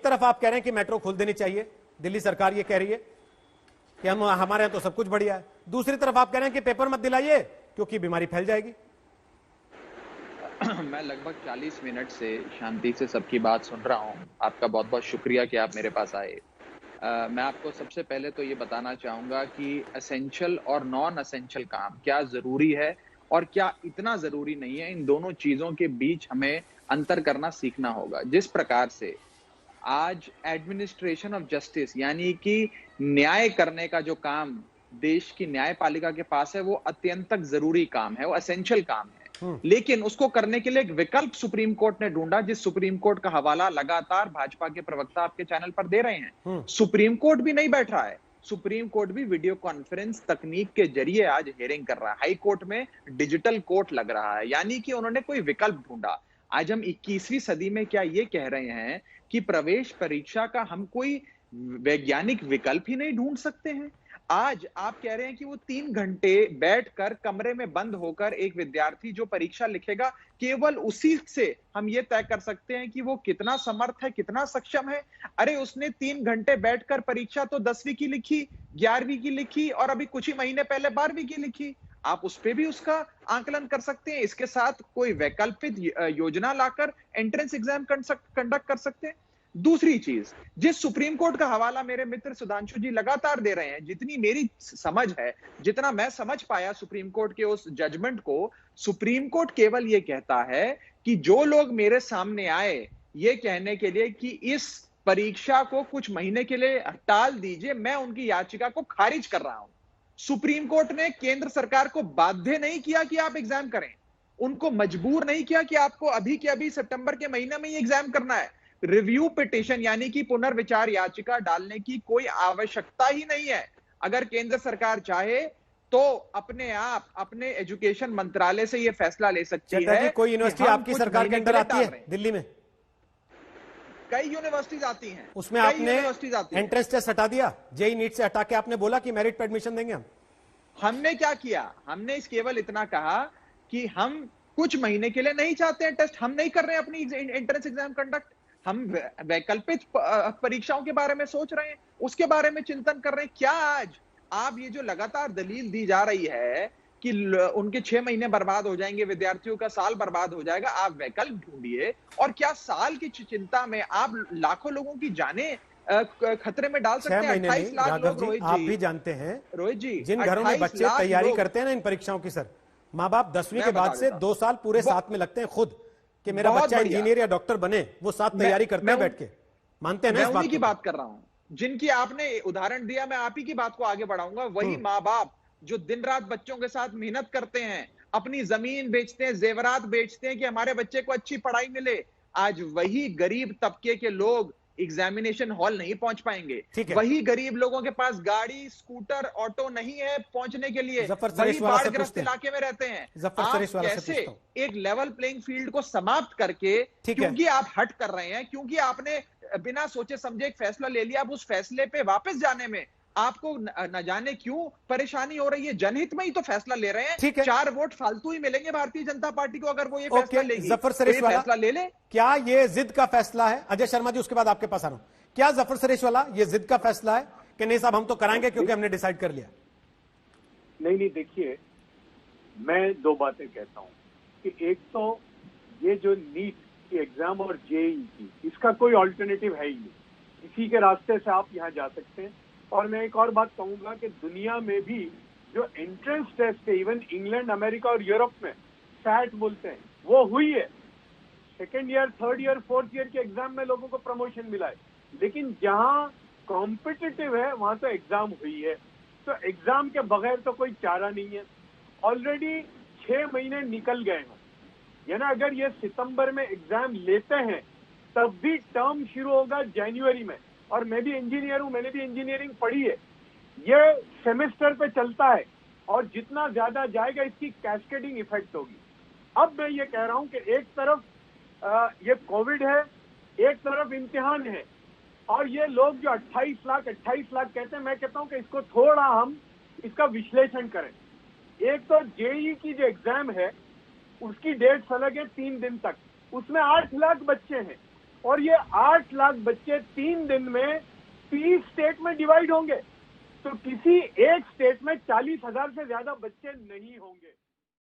तरफ आप कह रहे हैं कि मेट्रो खोल देनी चाहिए, दिल्ली सरकार ये कह रही है कि हम हमारे यहां तो सब कुछ बढ़िया है, दूसरी तरफ आप कह रहे हैं कि पेपर मत दिलाइए क्योंकि बीमारी फैल जाएगी। मैं लगभग 40 मिनट से शांति से सबकी बात सुन रहा हूं। आपका बहुत बहुत शुक्रिया कि आप मेरे पास आए। मैं आपको सबसे पहले तो ये बताना चाहूंगा कि एसेंशियल और नॉन एसेंशियल काम क्या जरूरी है और क्या इतना जरूरी नहीं है। इन दोनों चीजों के बीच हमें अंतर करना सीखना होगा। जिस प्रकार से आज एडमिनिस्ट्रेशन ऑफ जस्टिस यानी कि न्याय करने का जो काम देश की न्यायपालिका के पास है, वो अत्यंत जरूरी काम है, वो एसेंशियल काम है। लेकिन उसको करने के लिए एक विकल्प सुप्रीम कोर्ट ने ढूंढा, जिस सुप्रीम कोर्ट का हवाला लगातार भाजपा के प्रवक्ता आपके चैनल पर दे रहे हैं। सुप्रीम कोर्ट भी नहीं बैठ रहा है, सुप्रीम कोर्ट भी वीडियो कॉन्फ्रेंस तकनीक के जरिए आज हियरिंग कर रहा है। हाई कोर्ट में डिजिटल कोर्ट लग रहा है, यानी कि उन्होंने कोई विकल्प ढूंढा। आज हम 21वीं सदी में क्या ये कह रहे हैं कि प्रवेश परीक्षा का हम कोई वैज्ञानिक विकल्प ही नहीं ढूंढ सकते हैं? आज आप कह रहे हैं कि वो 3 घंटे बैठकर कमरे में बंद होकर एक विद्यार्थी जो परीक्षा लिखेगा, केवल उसी से हम ये तय कर सकते हैं कि वो कितना समर्थ है, कितना सक्षम है। अरे उसने 3 घंटे बैठकर परीक्षा तो 10वीं की लिखी, 11वीं की लिखी और अभी कुछ ही महीने पहले 12वीं की लिखी। आप उस पे भी उसका आकलन कर सकते हैं। इसके साथ कोई वैकल्पिक योजना लाकर एंट्रेंस एग्जाम कंडक्ट कर सकते हैं। दूसरी चीज, जिस सुप्रीम कोर्ट का हवाला मेरे मित्र सुधांशु जी लगातार दे रहे हैं, जितनी मेरी समझ है, जितना मैं समझ पाया सुप्रीम कोर्ट के उस जजमेंट को, सुप्रीम कोर्ट केवल यह कहता है कि जो लोग मेरे सामने आए ये कहने के लिए कि इस परीक्षा को कुछ महीने के लिए टाल दीजिए, मैं उनकी याचिका को खारिज कर रहा हूं। सुप्रीम कोर्ट ने केंद्र सरकार को बाध्य नहीं किया कि आप एग्जाम करें, उनको मजबूर नहीं किया कि आपको अभी के अभी सितंबर के महीने में ही एग्जाम करना है। रिव्यू पिटीशन यानी कि पुनर्विचार याचिका डालने की कोई आवश्यकता ही नहीं है। अगर केंद्र सरकार चाहे तो अपने आप अपने एजुकेशन मंत्रालय से यह फैसला ले सकती है। कोई यूनिवर्सिटी आपकी सरकार के अंदर आती है दिल्ली में? कई यूनिवर्सिटीज आती हैं, उसमें आपने एंट्रेंस टेस्ट हटा दिया, जेई नीट से हटा के आपने बोला कि मेरिट पे एडमिशन देंगे हम। हमने क्या किया? हमने केवल इतना कहा कि हम कुछ महीने के लिए नहीं चाहते हैं टेस्ट, हम नहीं कर रहे हैं अपनी एंट्रेंस एग्जाम कंडक्ट, हम वैकल्पिक परीक्षाओं के बारे में सोच रहे हैं, उसके बारे में चिंतन कर रहे हैं। क्या आज आप ये जो लगातार दलील दी जा रही है कि उनके 6 महीने बर्बाद हो जाएंगे, विद्यार्थियों का साल बर्बाद हो जाएगा, आप वैकल्प ढूंढिए। और क्या साल की चिंता में आप लाखों लोगों की जानें खतरे में डाल सकते हैं? 28 लाख लोग, रोहित जी, आप भी जानते हैं, रोहित जी, जिन घरों में बच्चे तैयारी करते हैं ना इन परीक्षाओं की, सर, माँ बाप 10वीं के बाद से 2 साल पूरे साथ में लगते हैं खुद कि मेरा बच्चा इंजीनियर या डॉक्टर बने, वो साथ तैयारी करते हैं बैठ के। मानते हैं ना? मैं उन्हीं की बात कर रहा हूं जिनकी आपने उदाहरण दिया। मैं आप ही की बात को आगे बढ़ाऊंगा। वही माँ बाप जो दिन रात बच्चों के साथ मेहनत करते हैं, अपनी जमीन बेचते हैं, जेवरात बेचते हैं कि हमारे बच्चे को अच्छी पढ़ाई मिले, आज वही गरीब तबके के लोग एग्जामिनेशन हॉल नहीं पहुंच पाएंगे। वही गरीब लोगों के पास गाड़ी, स्कूटर, ऑटो नहीं है पहुंचने के लिए, वही बाढ़ग्रस्त इलाके में रहते हैं। आप कैसे एक लेवल प्लेइंग फील्ड को समाप्त करके, क्योंकि आप हट कर रहे हैं, क्योंकि आपने बिना सोचे समझे एक फैसला ले लिया, अब उस फैसले पे वापस जाने में आपको न जाने क्यों परेशानी हो रही है। जनहित में ही तो फैसला ले रहे हैं। 4 वोट फालतू ही मिलेंगे भारतीय जनता पार्टी को अगर वो ये फैसला लेगी। जफर सरेशवाला फैसला ले ले। क्या ये जिद का फैसला है? अजय शर्मा जी, उसके बाद आपके पास आ रहा हूं। क्या जफर सरेशवाला ये जिद का फैसला है कि नहीं साहब हम तो कराएंगे क्योंकि हमने डिसाइड कर लिया? नहीं, देखिए, मैं 2 बातें कहता हूं कि एक तो ये जो नीट की एग्जाम और जेईई की, इसका कोई ऑल्टरनेटिव है ही नहीं। इसी के रास्ते से आप यहां जा सकते हैं। और मैं एक और बात कहूंगा कि दुनिया में भी जो एंट्रेंस टेस्ट है, इवन इंग्लैंड, अमेरिका और यूरोप में सैट बोलते हैं, वो हुई है। 2nd year, 3rd year, 4th year के एग्जाम में लोगों को प्रमोशन मिला है। लेकिन जहां कॉम्पिटिटिव है वहां तो एग्जाम हुई है। तो एग्जाम के बगैर तो कोई चारा नहीं है। ऑलरेडी 6 महीने निकल गए हैं, यानी अगर ये सितंबर में एग्जाम लेते हैं तब भी टर्म शुरू होगा जनवरी में। और मैं भी इंजीनियर हूं, मैंने भी इंजीनियरिंग पढ़ी है। ये सेमेस्टर पे चलता है और जितना ज्यादा जाएगा इसकी कैस्केडिंग इफेक्ट होगी। अब मैं ये कह रहा हूं कि एक तरफ ये कोविड है, एक तरफ इम्तिहान है, और ये लोग जो 28 लाख कहते हैं, मैं कहता हूं कि इसको थोड़ा हम इसका विश्लेषण करें। एक तो जेईई की जो एग्जाम है उसकी डेट्स अलग है, 3 दिन तक, उसमें 8 लाख बच्चे हैं और ये 8 लाख बच्चे 3 दिन में 30 स्टेट में डिवाइड होंगे, तो किसी एक स्टेट में 40,000 से ज्यादा बच्चे नहीं होंगे।